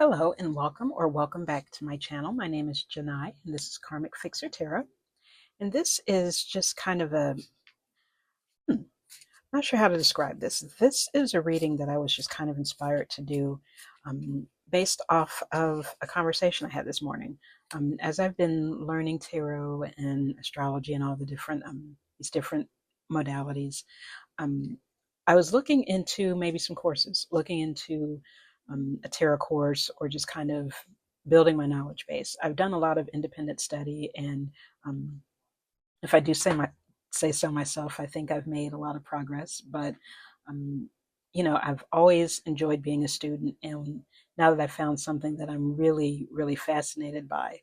Hello and welcome or welcome back to my channel. My name is Janai and this is Karmic Fixer Tarot. And this is just kind of I'm not sure how to describe this. This is a reading that I was just kind of inspired to do based off of a conversation I had this morning. As I've been learning tarot and astrology and all the different these different modalities, um, I was looking into maybe some courses, looking into a tarot course or just kind of building my knowledge base. I've done a lot of independent study, and um, if I do say so myself, I think I've made a lot of progress. But um, I've always enjoyed being a student, and now that I've found something that I'm really, really fascinated by,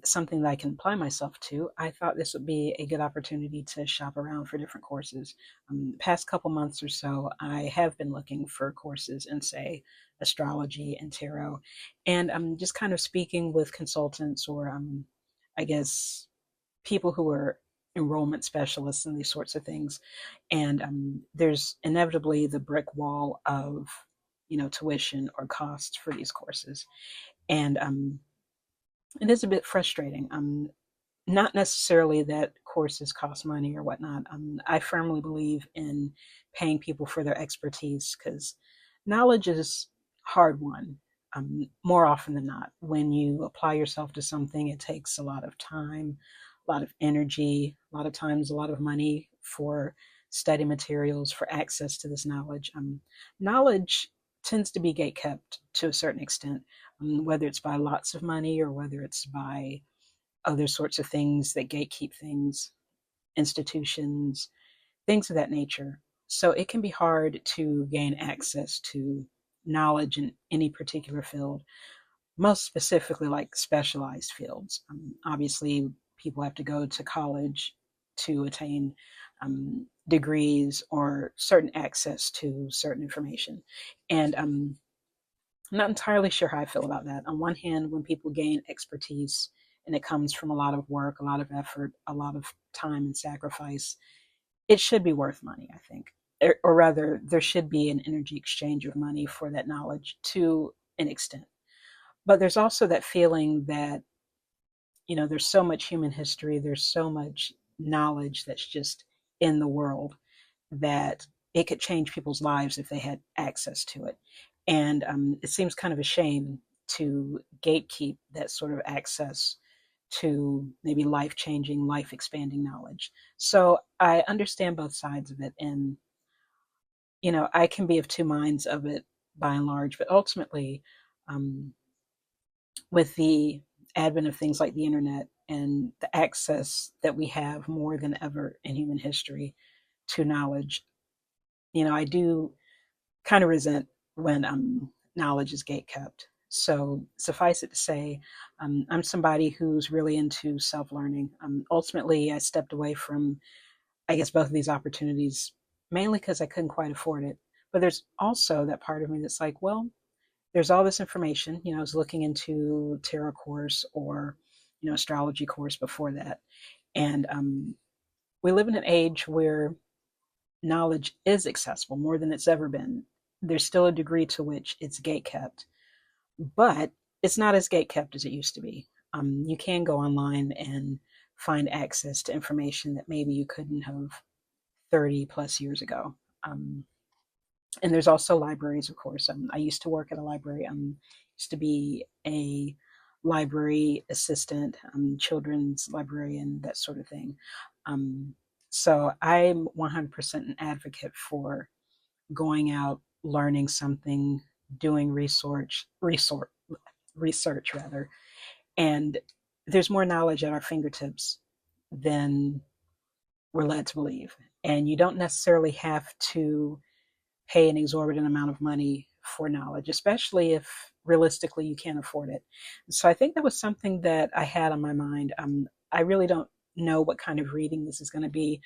something that I can apply myself to, I thought this would be a good opportunity to shop around for different courses. The past couple months or so, I have been looking for courses in, say, astrology and tarot, and I'm just kind of speaking with consultants or, I guess, people who are enrollment specialists and these sorts of things. And there's inevitably the brick wall of, tuition or costs for these courses. And it is a bit frustrating. Not necessarily that courses cost money or whatnot. I firmly believe in paying people for their expertise because knowledge is hard won. More often than not, when you apply yourself to something, it takes a lot of time, a lot of energy, a lot of times, a lot of money for study materials, for access to this knowledge. Knowledge tends to be gate kept to a certain extent, whether it's by lots of money or whether it's by other sorts of things that gatekeep things, institutions, things of that nature. So it can be hard to gain access to knowledge in any particular field, most specifically like specialized fields. Obviously, people have to go to college to attain degrees or certain access to certain information. And I'm not entirely sure how I feel about that. On one hand, when people gain expertise and it comes from a lot of work, a lot of effort, a lot of time and sacrifice, it should be worth money, I think. Or rather, there should be an energy exchange of money for that knowledge to an extent. But there's also that feeling that, there's so much human history, there's so much knowledge that's just in the world that it could change people's lives if they had access to it. And it seems kind of a shame to gatekeep that sort of access to maybe life changing, life expanding knowledge. So I understand both sides of it. And, I can be of two minds of it by and large, but ultimately, um, with the advent of things like the internet and the access that we have more than ever in human history to knowledge, I do kind of resent when knowledge is gate kept. So suffice it to say, I'm somebody who's really into self learning. Ultimately, I stepped away from, I guess, both of these opportunities mainly because I couldn't quite afford it. But there's also that part of me that's like, well, there's all this information. I was looking into tarot course or, astrology course before that. And we live in an age where knowledge is accessible more than it's ever been. There's still a degree to which it's gate kept, but it's not as gate kept as it used to be. You can go online and find access to information that maybe you couldn't have 30 plus years ago. Um, and there's also libraries, of course. I used to work at a library. Used to be a library assistant, children's librarian, that sort of thing. Um, so I'm 100% an advocate for going out, learning something, doing research rather, and there's more knowledge at our fingertips than we're led to believe. And you don't necessarily have to pay an exorbitant amount of money for knowledge, especially if realistically you can't afford it. So I think that was something that I had on my mind. I really don't know what kind of reading this is going to be.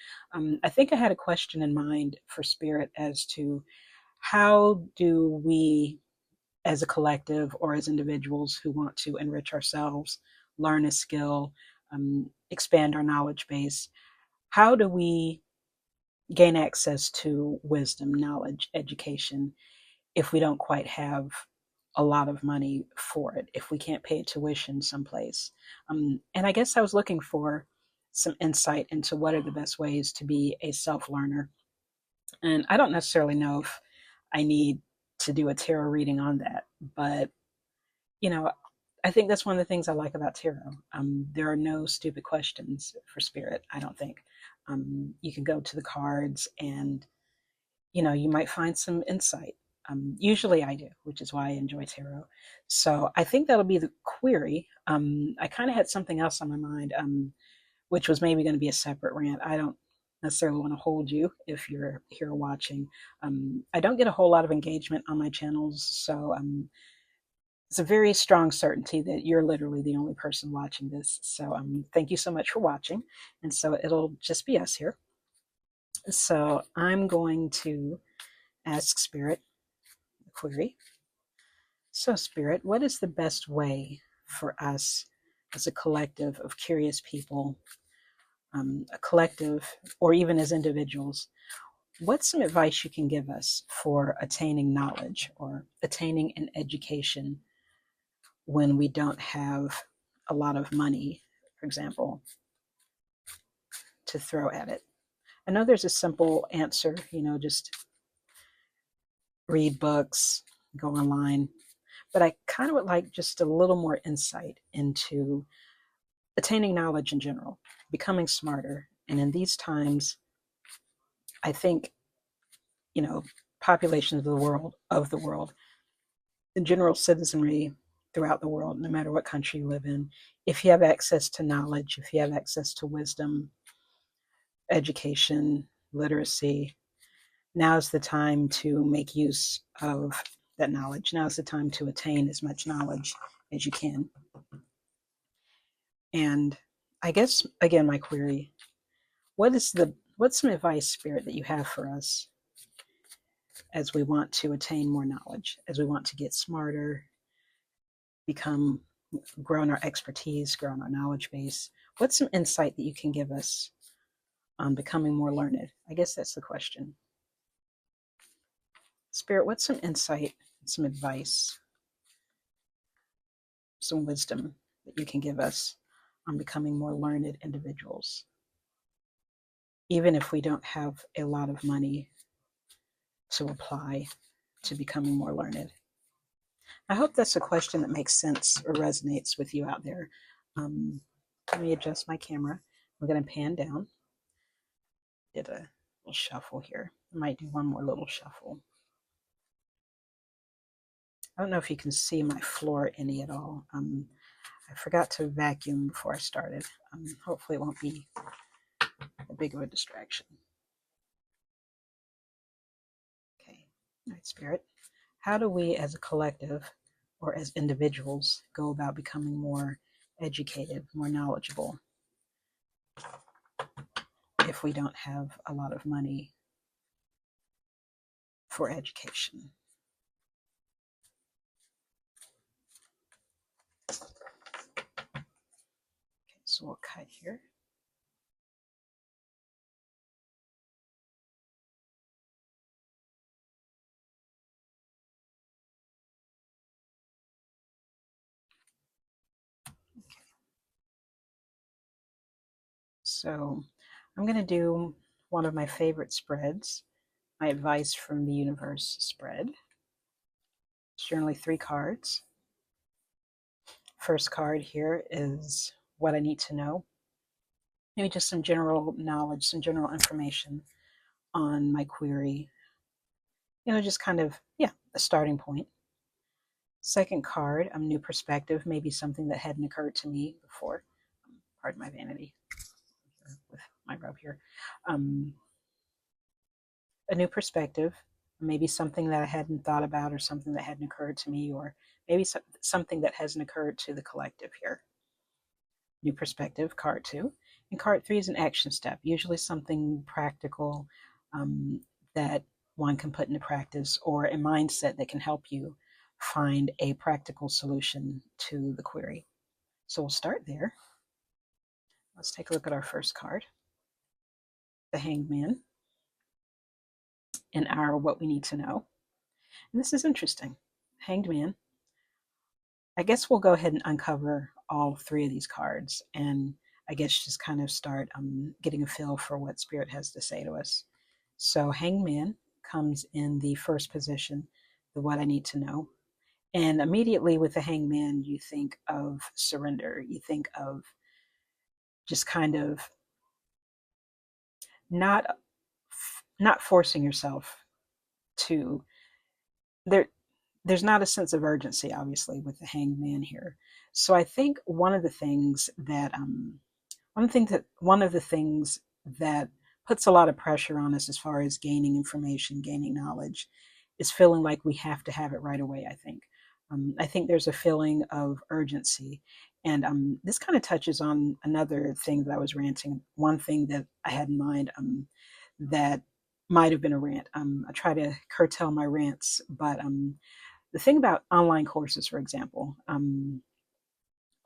I think I had a question in mind for Spirit as to how do we, as a collective or as individuals who want to enrich ourselves, learn a skill, expand our knowledge base, how do we gain access to wisdom, knowledge, education if we don't quite have a lot of money for it if we can't pay tuition someplace. And I guess I was looking for some insight into what are the best ways to be a self learner. And I don't necessarily know if I need to do a tarot reading on that, but you know, I think that's one of the things I like about tarot. There are no stupid questions for spirit, I don't think. You can go to the cards and, you might find some insight. Usually I do, which is why I enjoy tarot. So I think that'll be the query. I kind of had something else on my mind, which was maybe going to be a separate rant. I don't necessarily want to hold you if you're here watching. I don't get a whole lot of engagement on my channels, so it's a very strong certainty that you're literally the only person watching this. So thank you so much for watching. And so it'll just be us here. So I'm going to ask Spirit a query. So Spirit, what is the best way for us as a collective of curious people, a collective, or even as individuals, what's some advice you can give us for attaining knowledge or attaining an education when we don't have a lot of money, for example, to throw at it? I know there's a simple answer, just read books, go online, but I kind of would like just a little more insight into attaining knowledge in general, becoming smarter. And in these times, I think, populations of the world, the general citizenry throughout the world, no matter what country you live in, if you have access to knowledge, if you have access to wisdom, education, literacy, now's the time to make use of that knowledge. Now's the time to attain as much knowledge as you can. And I guess, again, my query, what's some advice, Spirit, that you have for us as we want to attain more knowledge, as we want to get smarter, grow in our expertise, grow in our knowledge base? What's some insight that you can give us on becoming more learned? I guess that's the question. Spirit, what's some insight, some advice, some wisdom that you can give us on becoming more learned individuals, even if we don't have a lot of money to apply to becoming more learned? I hope that's a question that makes sense or resonates with you out there. Let me adjust my camera. We're going to pan down. Did a little shuffle here. I might do one more little shuffle. I don't know if you can see my floor any at all. I forgot to vacuum before I started. Hopefully it won't be a big of a distraction. Okay, all right, Spirit. How do we as a collective or as individuals go about becoming more educated, more knowledgeable, if we don't have a lot of money for education? Okay, so we'll cut here. Okay. So I'm going to do one of my favorite spreads, my Advice from the Universe spread. It's generally 3 cards. First card here is what I need to know. Maybe just some general knowledge, some general information on my query. Just kind of, a starting point. Second card, new perspective, maybe something that hadn't occurred to me before. Pardon my vanity with my rub here. A new perspective, maybe something that I hadn't thought about or something that hadn't occurred to me, or maybe something that hasn't occurred to the collective here. New perspective, card 2. And card 3 is an action step, usually something practical that one can put into practice, or a mindset that can help you find a practical solution to the query. So we'll start there. Let's take a look at our first card, the Hanged Man, and our what we need to know. And this is interesting. Hanged Man, I guess we'll go ahead and uncover all three of these cards and I guess just kind of start getting a feel for what Spirit has to say to us. So, Hangman comes in the first position, the what I need to know. And immediately with the Hangman, you think of surrender. You think of just kind of not not forcing yourself to there there's not a sense of urgency obviously with the Hangman here. So I think one of the things that puts a lot of pressure on us as far as gaining information, gaining knowledge, is feeling like we have to have it right away. I think there's a feeling of urgency, and this kind of touches on another thing that I was ranting. One thing that I had in mind that might have been a rant. I try to curtail my rants, but the thing about online courses, for example,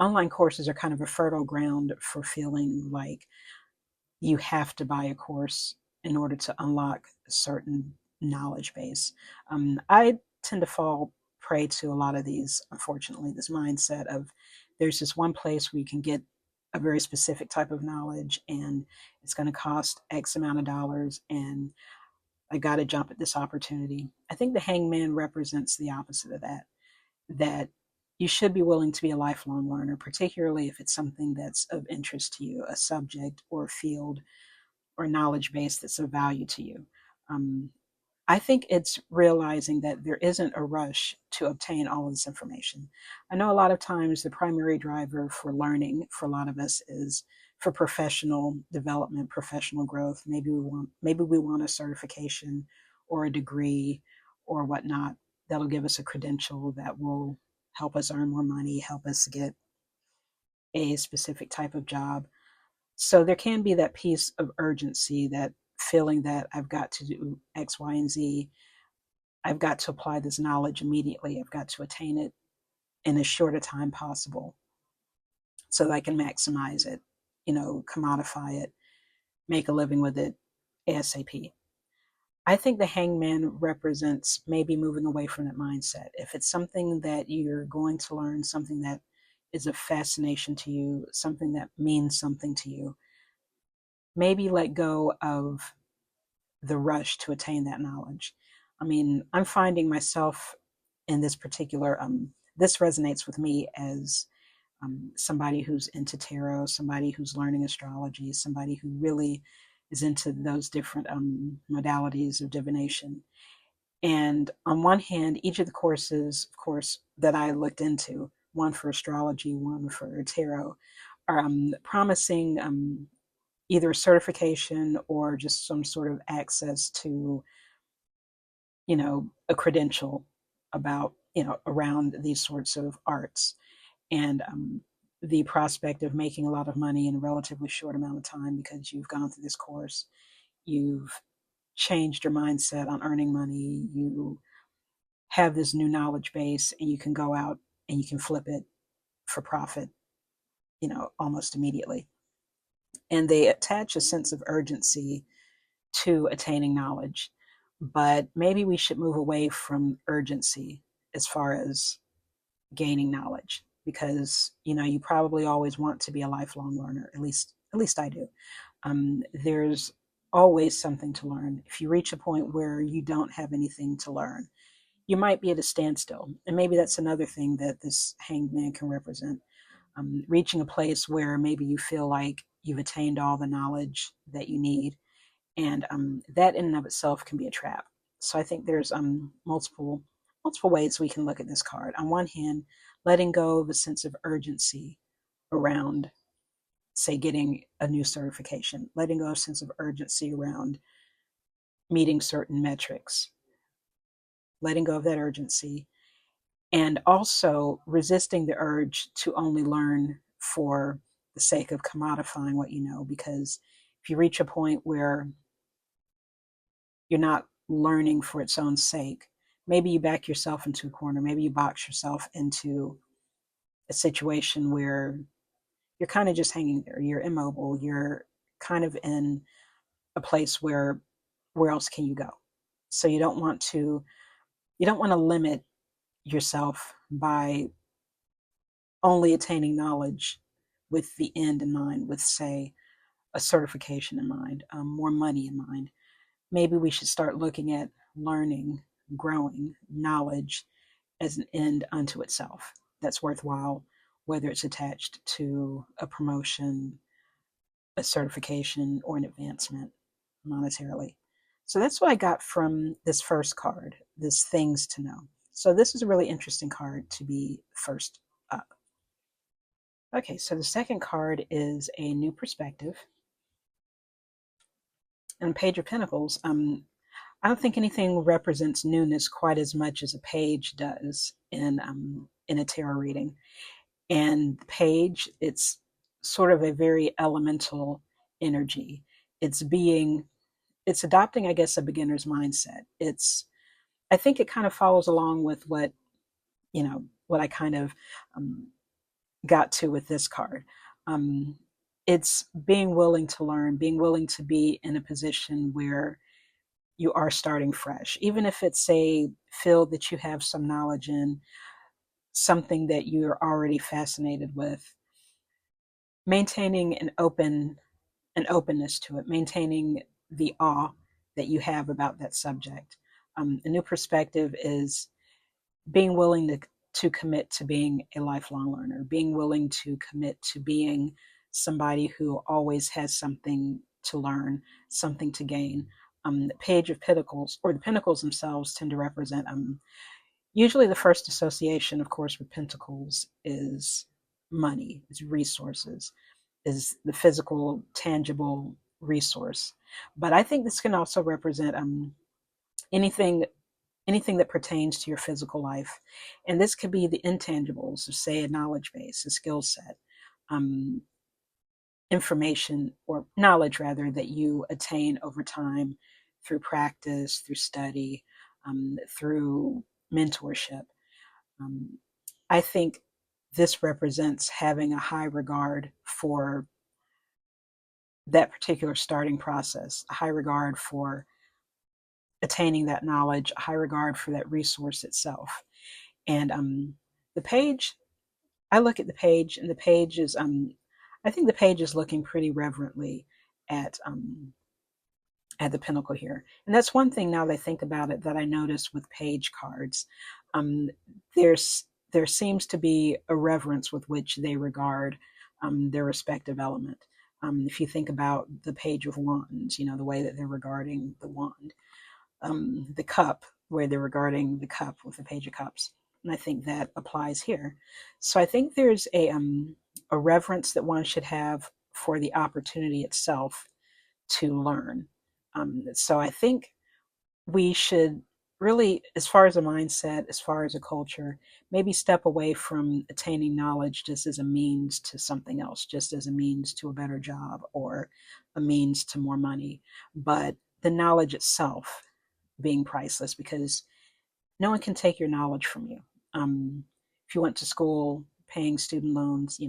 online courses are kind of a fertile ground for feeling like you have to buy a course in order to unlock a certain knowledge base. I tend to fall prey to a lot of these, unfortunately, this mindset of there's this one place where you can get a very specific type of knowledge and it's going to cost X amount of dollars and I got to jump at this opportunity. I think the Hangman represents the opposite of that, that you should be willing to be a lifelong learner, particularly if it's something that's of interest to you, a subject or a field or knowledge base that's of value to you. Um, I think it's realizing that there isn't a rush to obtain all of this information. I know a lot of times the primary driver for learning for a lot of us is for professional development, professional growth. Maybe we want a certification or a degree or whatnot that'll give us a credential that will help us earn more money, help us get a specific type of job. So there can be that piece of urgency, that feeling that I've got to do X, Y, and Z. I've got to apply this knowledge immediately. I've got to attain it in as short a time possible so that I can maximize it, commodify it, make a living with it ASAP. I think the Hangman represents maybe moving away from that mindset. If it's something that you're going to learn, something that is a fascination to you, something that means something to you, maybe let go of the rush to attain that knowledge. I mean, I'm finding myself in this particular, this resonates with me as somebody who's into tarot, somebody who's learning astrology, somebody who really is into those different modalities of divination. And on one hand, each of the courses, of course, that I looked into, one for astrology, one for tarot, are promising either certification or just some sort of access to, a credential about, around these sorts of arts. And the prospect of making a lot of money in a relatively short amount of time because you've gone through this course, you've changed your mindset on earning money, you have this new knowledge base, and you can go out and you can flip it for profit, almost immediately. And they attach a sense of urgency to attaining knowledge. But maybe we should move away from urgency as far as gaining knowledge because you probably always want to be a lifelong learner. At least I do. There's always something to learn. If you reach a point where you don't have anything to learn, you might be at a standstill. And maybe that's another thing that this Hangman can represent. Reaching a place where maybe you feel like you've attained all the knowledge that you need, and that in and of itself can be a trap. So I think there's multiple ways we can look at this card. On one hand, letting go of a sense of urgency around, say, getting a new certification, letting go of a sense of urgency around meeting certain metrics, letting go of that urgency, and also resisting the urge to only learn for the sake of commodifying what you know. Because if you reach a point where you're not learning for its own sake, maybe you back yourself into a corner, maybe you box yourself into a situation where you're kind of just hanging there, you're immobile, you're kind of in a place where else can you go? So you don't want to limit yourself by only attaining knowledge with the end in mind, with, say, a certification in mind, more money in mind. Maybe we should start looking at learning, growing knowledge as an end unto itself that's worthwhile, whether it's attached to a promotion, a certification, or an advancement monetarily. So that's what I got from this first card, this things to know. So this is a really interesting card to be first up. Okay, so the second card is a new perspective. And Page of Pentacles, I don't think anything represents newness quite as much as a page does in a tarot reading. And the page, it's sort of a very elemental energy. It's adopting, I guess, a beginner's mindset. I think it kind of follows along with what I kind of got to with this card. It's being willing to learn, being willing to be in a position where you are starting fresh, even if it's a field that you have some knowledge in, something that you're already fascinated with. Maintaining an openness to it, maintaining the awe that you have about that subject. A new perspective is being willing to commit to being a lifelong learner, being willing to commit to being somebody who always has something to learn, something to gain. The Page of Pentacles, or the Pentacles themselves, tend to represent, usually the first association, of course, with Pentacles is money, is resources, is the physical, tangible resource. But I think this can also represent anything anything that pertains to your physical life. And this could be the intangibles of, say, a knowledge base, a skill set, um, information or knowledge, rather, that you attain over time through practice, through study, through mentorship. Um, I think this represents having a high regard for that particular starting process, a high regard for attaining that knowledge, a high regard for that resource itself. And the page, I look at the page, and the page is, I think the page is looking pretty reverently at the pinnacle here. And that's one thing, now that I think about it, that I notice with page cards. Um, there seems to be a reverence with which they regard their respective element. If you think about the Page of Wands, the way that they're regarding the wand, the cup, where they're regarding the cup with the Page of Cups. And I think that applies here. So I think there's a reverence that one should have for the opportunity itself to learn. So I think we should really, as far as a mindset, as far as a culture, maybe step away from attaining knowledge just as a means to something else, just as a means to a better job or a means to more money, but the knowledge itself being priceless, because no one can take your knowledge from you. If you went to school paying student loans,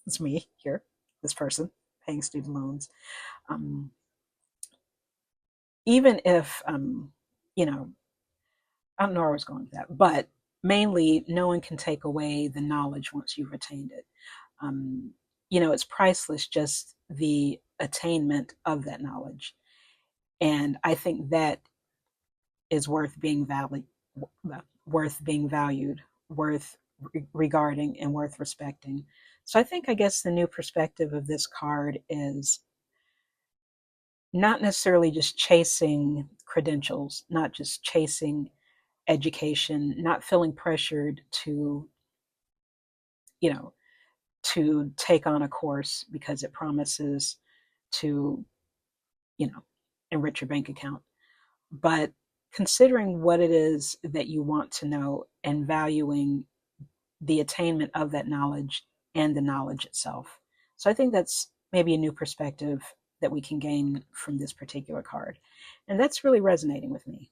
it's me here, this person paying student loans. Um, Even if, I don't know where I was going with that, but mainly no one can take away the knowledge once you've attained it. Um, it's priceless, just the attainment of that knowledge. And I think that is worth being valued, worth regarding, and worth respecting. So I think, I guess, the new perspective of this card is not necessarily just chasing credentials, not just chasing education, not feeling pressured you know, to take on a course because it promises to, you know, enrich your bank account, but considering what it is that you want to know and valuing the attainment of that knowledge and the knowledge itself. So I think that's maybe a new perspective that we can gain from this particular card. And that's really resonating with me.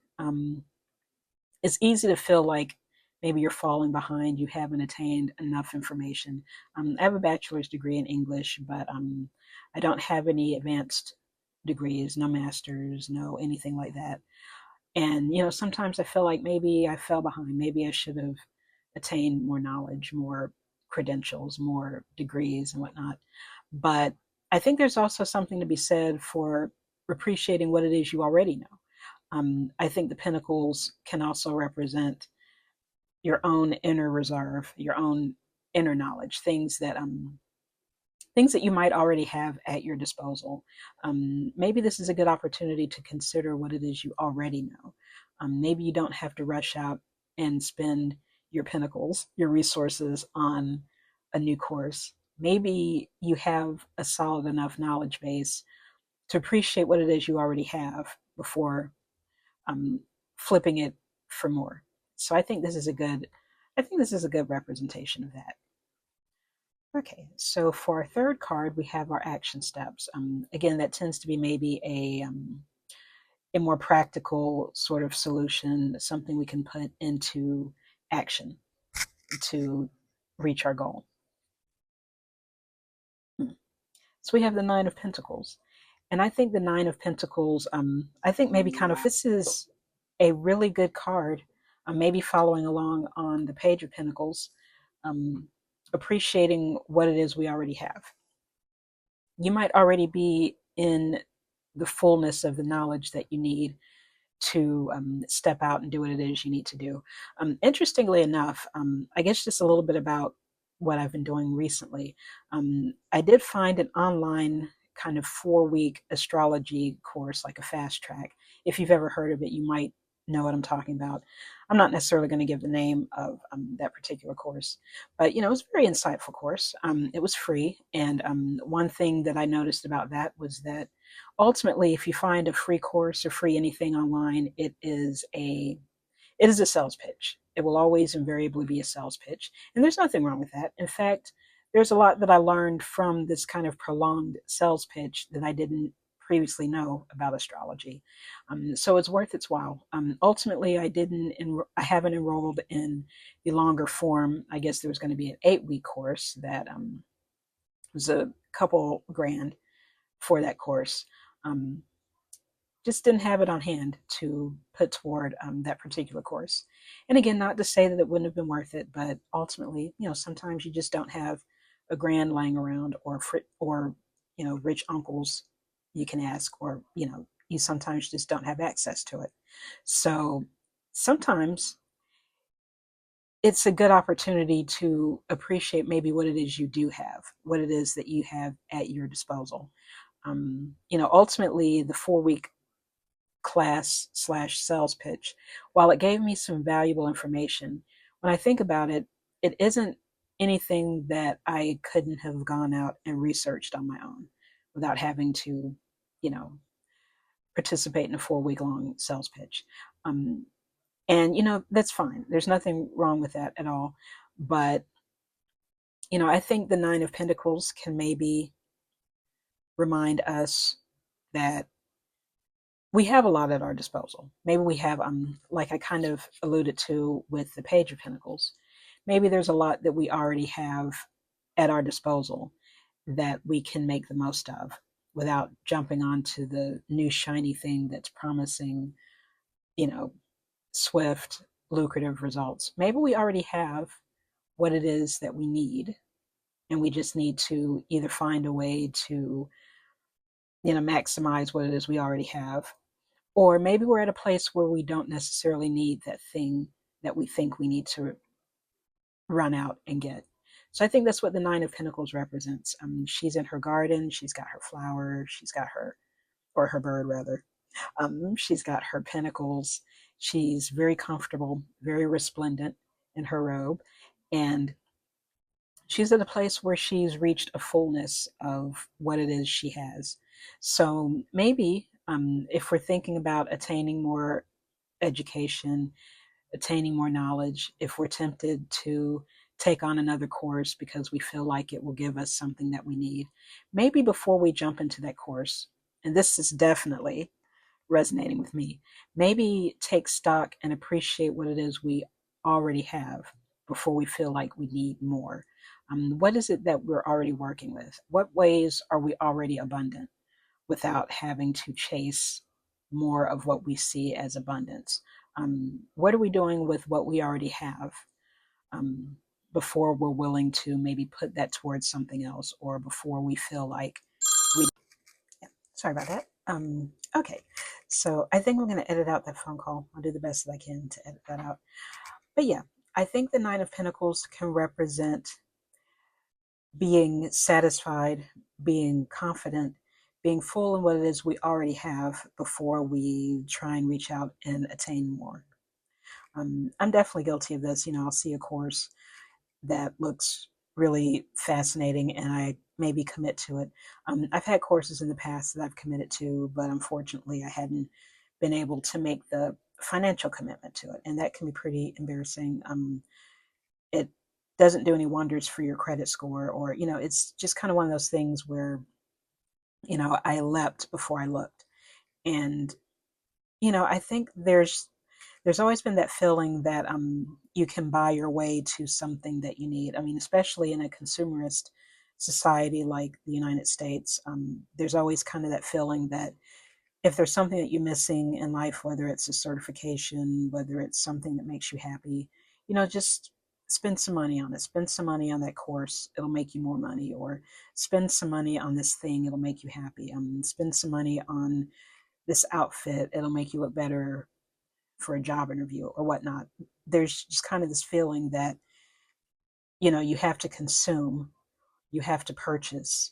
It's easy to feel like maybe you're falling behind, you haven't attained enough information. I have a bachelor's degree in English, but I don't have any advanced degrees, no masters, no anything like that. And, sometimes I feel like maybe I fell behind. Maybe I should have attained more knowledge, more credentials, more degrees and whatnot. But I think there's also something to be said for appreciating what it is you already know. I think the pinnacles can also represent your own inner reserve, your own inner knowledge, things that you might already have at your disposal. Maybe this is a good opportunity to consider what it is you already know. Maybe you don't have to rush out and spend your pinnacles, your resources on a new course. Maybe you have a solid enough knowledge base to appreciate what it is you already have before um, flipping it for more. So I think this is a good representation of that. Okay, so for our third card, we have our action steps. Again, that tends to be maybe a more practical sort of solution, something we can put into action to reach our goal. So we have the Nine of Pentacles. And I think the Nine of Pentacles, I think maybe kind of this is a really good card, maybe following along on the Page of Pentacles, appreciating what it is we already have. You might already be in the fullness of the knowledge that you need to step out and do what it is you need to do. Interestingly enough, I guess just a little bit about what I've been doing recently. I did find an online kind of 4-week astrology course, like a fast track. If you've ever heard of it, you might know what I'm talking about. I'm not necessarily going to give the name of that particular course, but it was a very insightful course. It was free, and one thing that I noticed about that was that ultimately, if you find a free course or free anything online, it is a sales pitch. It will always invariably be a sales pitch, and there's nothing wrong with that. In fact, there's a lot that I learned from this kind of prolonged sales pitch that I didn't previously know about astrology. So it's worth its while. Ultimately, I haven't enrolled in the longer form. I guess there was going to be an 8-week course that was a couple grand for that course. Um, just didn't have it on hand to put toward that particular course. And again, not to say that it wouldn't have been worth it, but ultimately, sometimes you just don't have a grand laying around, or rich uncles you can ask, or you sometimes just don't have access to it. So sometimes it's a good opportunity to appreciate maybe what it is you do have, what it is that you have at your disposal. Ultimately, the 4-week class slash sales pitch, while it gave me some valuable information, when I think about it, it isn't anything that I couldn't have gone out and researched on my own without having to, you know, participate in a 4-week long sales pitch. And, that's fine. There's nothing wrong with that at all. But, I think the Nine of Pentacles can maybe remind us that we have a lot at our disposal. Maybe we have, like I kind of alluded to with the Page of Pentacles, maybe there's a lot that we already have at our disposal that we can make the most of without jumping onto the new shiny thing that's promising, you know, swift, lucrative results. Maybe we already have what it is that we need, and we just need to either find a way to, maximize what it is we already have, or maybe we're at a place where we don't necessarily need that thing that we think we need to run out and get. So I think that's what the Nine of Pentacles represents. She's in her garden, she's got her flower, she's got her bird rather. She's got her pentacles. She's very comfortable, very resplendent in her robe. And she's at a place where she's reached a fullness of what it is she has. So maybe if we're thinking about attaining more education, attaining more knowledge, if we're tempted to take on another course because we feel like it will give us something that we need, maybe before we jump into that course, and this is definitely resonating with me, maybe take stock and appreciate what it is we already have before we feel like we need more. What is it that we're already working with? What ways are we already abundant without having to chase more of what we see as abundance? What are we doing with what we already have? Um, before we're willing to maybe put that towards something else, or before we feel like we, yeah, sorry about that. Okay, so I think I'm going to edit out that phone call. I'll do the best that I can to edit that out. But yeah, I think the Nine of Pentacles can represent being satisfied, being confident, being full in what it is we already have before we try and reach out and attain more. I'm definitely guilty of this. I'll see a course that looks really fascinating and I maybe commit to it. I've had courses in the past that I've committed to, but unfortunately I hadn't been able to make the financial commitment to it. And that can be pretty embarrassing. It doesn't do any wonders for your credit score, or, it's just kind of one of those things where, I leapt before I looked. And, I think there's always been that feeling that you can buy your way to something that you need. I mean, especially in a consumerist society like the United States, there's always kind of that feeling that if there's something that you're missing in life, whether it's a certification, whether it's something that makes you happy, just spend some money on it. Spend some money on that course. It'll make you more money. Or spend some money on this thing. It'll make you happy. Spend some money on this outfit. It'll make you look better for a job interview or whatnot. There's just kind of this feeling that, you have to consume, you have to purchase,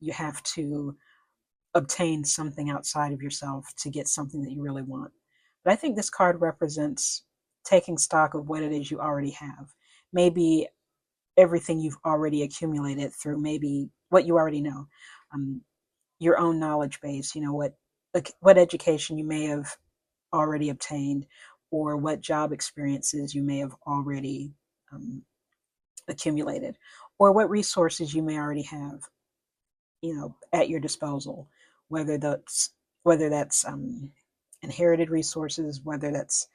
you have to obtain something outside of yourself to get something that you really want. But I think this card represents taking stock of what it is you already have. Maybe everything you've already accumulated through maybe what you already know, your own knowledge base, what education you may have already obtained, or what job experiences you may have already accumulated, or what resources you may already have, at your disposal, whether that's inherited resources, whether that's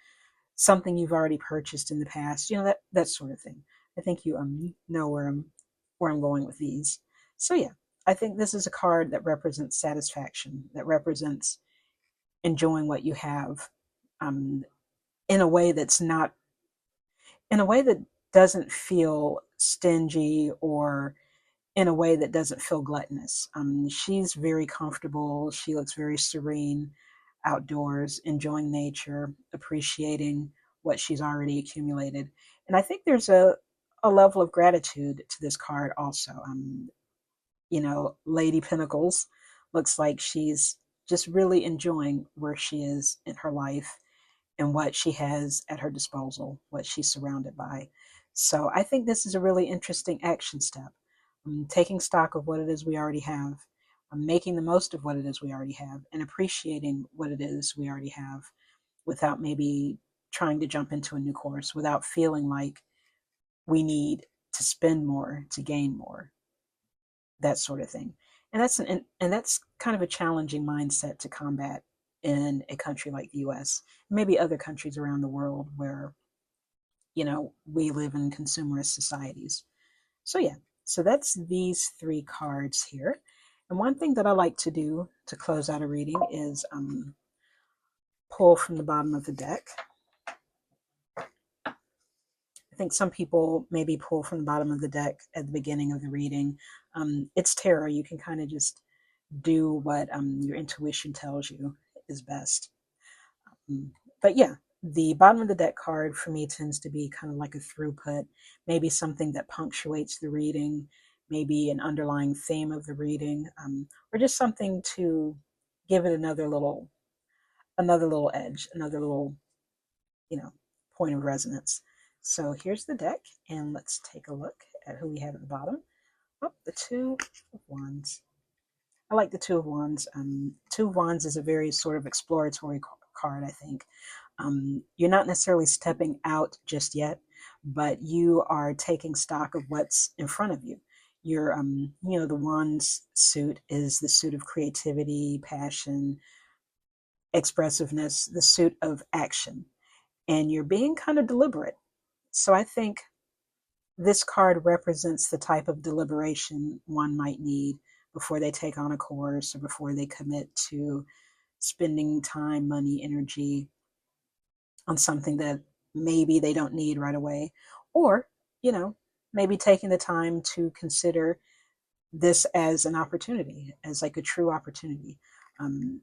something you've already purchased in the past, that sort of thing. I think you know where I'm going with these. So yeah, I think this is a card that represents satisfaction, that represents enjoying what you have, um, in a way that's not, in a way that doesn't feel stingy, or in a way that doesn't feel gluttonous. She's very comfortable. She looks very serene outdoors, enjoying nature, appreciating what she's already accumulated. And I think there's a level of gratitude to this card also. Lady Pentacles looks like she's just really enjoying where she is in her life and what she has at her disposal, what she's surrounded by. So I think this is a really interesting action step. Taking stock of what it is we already have, making the most of what it is we already have, and appreciating what it is we already have without maybe trying to jump into a new course, without feeling like we need to spend more to gain more, that sort of thing. And that's kind of a challenging mindset to combat in a country like the US, maybe other countries around the world where, we live in consumerist societies. So yeah, so that's these three cards here. And one thing that I like to do to close out a reading is pull from the bottom of the deck. I think some people maybe pull from the bottom of the deck at the beginning of the reading. It's tarot. You can kind of just do what your intuition tells you is best. But yeah, the bottom of the deck card for me tends to be kind of like a throughput, maybe something that punctuates the reading, maybe an underlying theme of the reading, or just something to give it another little edge, another little, you know, point of resonance. So here's the deck, and let's take a look at who we have at the bottom. Oh, the Two of Wands. I like the Two of Wands. Two of Wands is a very sort of exploratory card, I think. You're not necessarily stepping out just yet, but you are taking stock of what's in front of you. You're, the Wands suit is the suit of creativity, passion, expressiveness, the suit of action, and you're being kind of deliberate. So I think this card represents the type of deliberation one might need before they take on a course or before they commit to spending time, money, energy on something that maybe they don't need right away. Or, maybe taking the time to consider this as an opportunity, as like a true opportunity. Um,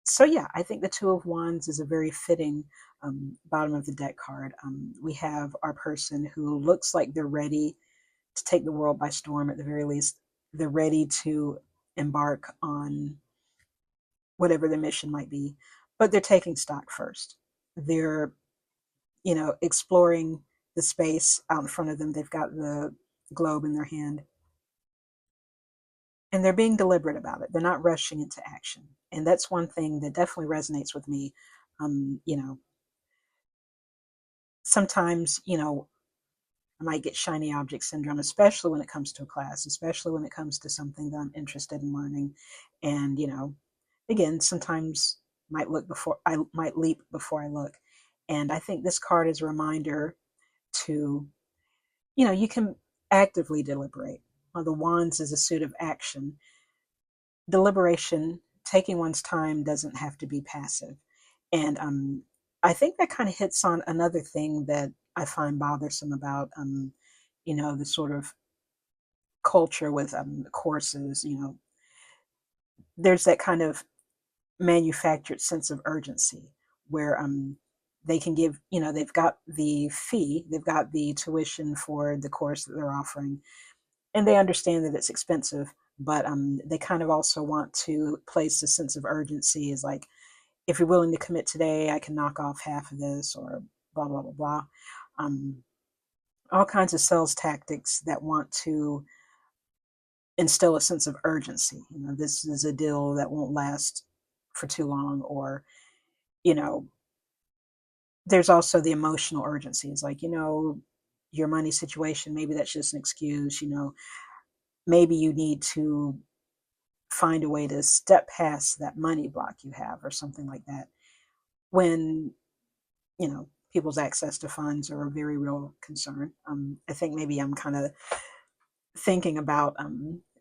so yeah, I think the Two of Wands is a very fitting bottom of the deck card. We have our person who looks like they're ready to take the world by storm. At the very least, they're ready to embark on whatever the mission might be, but they're taking stock first. They're, exploring the space out in front of them. They've got the globe in their hand, and they're being deliberate about it. They're not rushing into action. And that's one thing that definitely resonates with me. Um, you know, Sometimes, I might get shiny object syndrome, especially when it comes to a class, especially when it comes to something that I'm interested in learning. And, again, sometimes I might leap before I look. And I think this card is a reminder to, you can actively deliberate. Well, the wands is a suit of action. Deliberation, taking one's time, doesn't have to be passive. And I think that kind of hits on another thing that I find bothersome about, the sort of culture with courses. There's that kind of manufactured sense of urgency where they can give, they've got the fee, they've got the tuition for the course that they're offering, and they understand that it's expensive, but they kind of also want to place a sense of urgency as like, if you're willing to commit today, I can knock off half of this, or blah, blah, blah, blah. Um, all kinds of sales tactics that want to instill a sense of urgency. This is a deal that won't last for too long, or, you know, there's also the emotional urgency. It's like, your money situation, maybe that's just an excuse, maybe you need to find a way to step past that money block you have, or something like that, when people's access to funds are a very real concern. I think maybe I'm kind of thinking about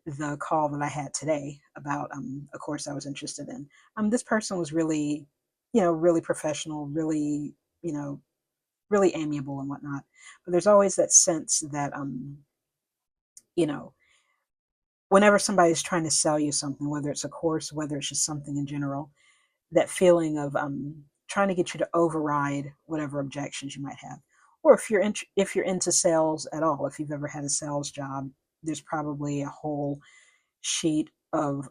the call that I had today about a course I was interested in. This person was really, really professional, really, you know, really amiable and whatnot. But there's always that sense that, you know, whenever somebody's trying to sell you something, whether it's a course, whether it's just something in general, that feeling of trying to get you to override whatever objections you might have. Or if you're into sales at all, if you've ever had a sales job, there's probably a whole sheet of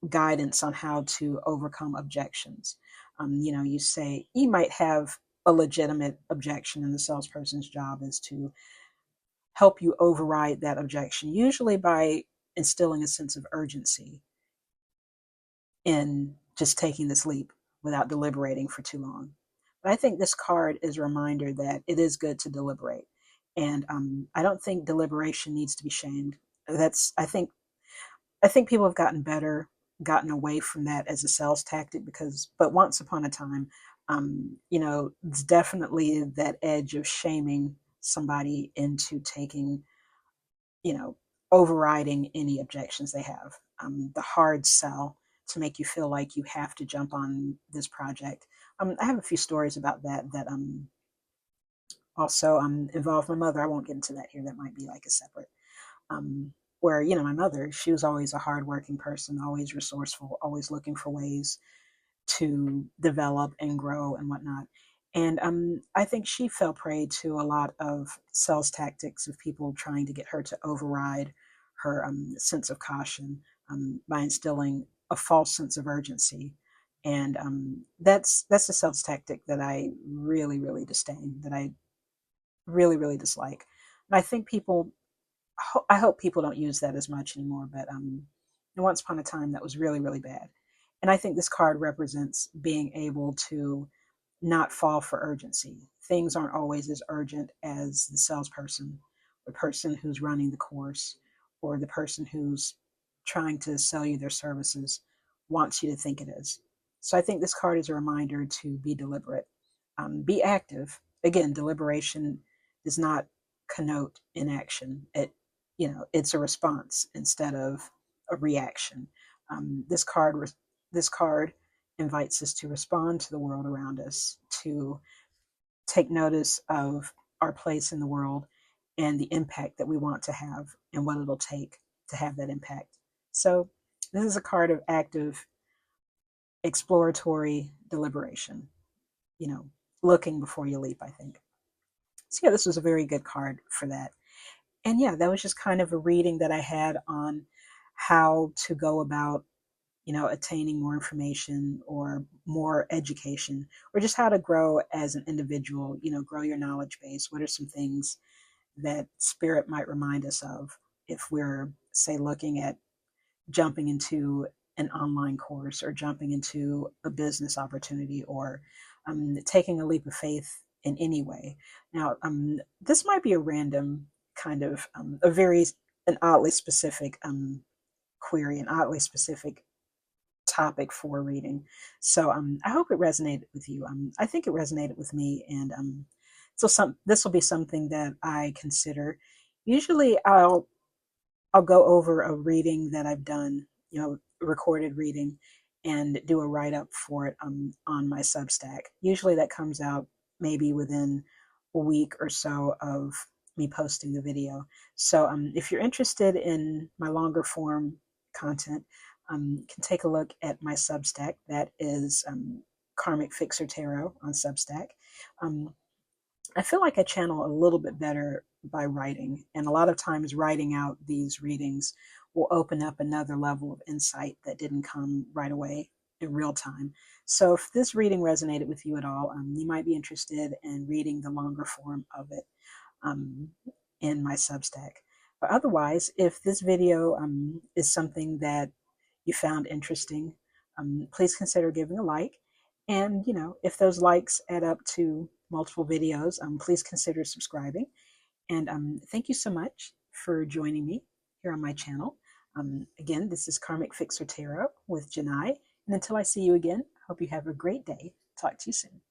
guidance on how to overcome objections. You might have a legitimate objection, and the salesperson's job is to help you override that objection, usually by instilling a sense of urgency in just taking this leap without deliberating for too long. But I think this card is a reminder that it is good to deliberate. And I don't think deliberation needs to be shamed. I think people have gotten better, gotten away from that as a sales tactic, but once upon a time, it's definitely that edge of shaming somebody into taking, you know, overriding any objections they have. The hard sell to make you feel like you have to jump on this project. I have a few stories about that also involve my mother. I won't get into that here. That might be like a separate. Where my mother, she was always a hardworking person, always resourceful, always looking for ways to develop and grow and whatnot. And I think she fell prey to a lot of sales tactics of people trying to get her to override her sense of caution by instilling a false sense of urgency. And that's a sales tactic that I really, really disdain, that I really, really dislike. And I think I hope people don't use that as much anymore, but once upon a time that was really, really bad. And I think this card represents being able to not fall for urgency. Things aren't always as urgent as the salesperson, the person who's running the course, or the person who's trying to sell you their services wants you to think it is. So I think this card is a reminder to be deliberate, be active. Again, deliberation does not connote inaction. It's a response instead of a reaction. Um, this card, this card invites us to respond to the world around us, to take notice of our place in the world, and the impact that we want to have and what it'll take to have that impact. So this is a card of active exploratory deliberation, you know, looking before you leap, I think. So yeah, this was a very good card for that. And yeah, that was just kind of a reading that I had on how to go about, attaining more information or more education, or just how to grow as an individual, grow your knowledge base. What are some things that spirit might remind us of if we're, say, looking at jumping into an online course or jumping into a business opportunity or taking a leap of faith in any way. Now, this might be a random kind of an oddly specific query, an oddly specific topic for reading. So I hope it resonated with you. I think it resonated with me, and so this will be something that I consider. Usually, I'll go over a reading that I've done, a recorded reading, and do a write up for it on my Substack. Usually that comes out maybe within a week or so of me posting the video. So if you're interested in my longer form content, you can take a look at my Substack. That is Karmic Fixer Tarot on Substack. I feel like I channel a little bit better by writing, and a lot of times writing out these readings will open up another level of insight that didn't come right away in real time. So if this reading resonated with you at all, you might be interested in reading the longer form of it um, in my Substack. But otherwise, if this video is something that you found interesting, please consider giving a like. And, if those likes add up to multiple videos, please consider subscribing. And thank you so much for joining me here on my channel. Again, this is Karmic Fixer Tarot with Janai. And until I see you again, I hope you have a great day. Talk to you soon.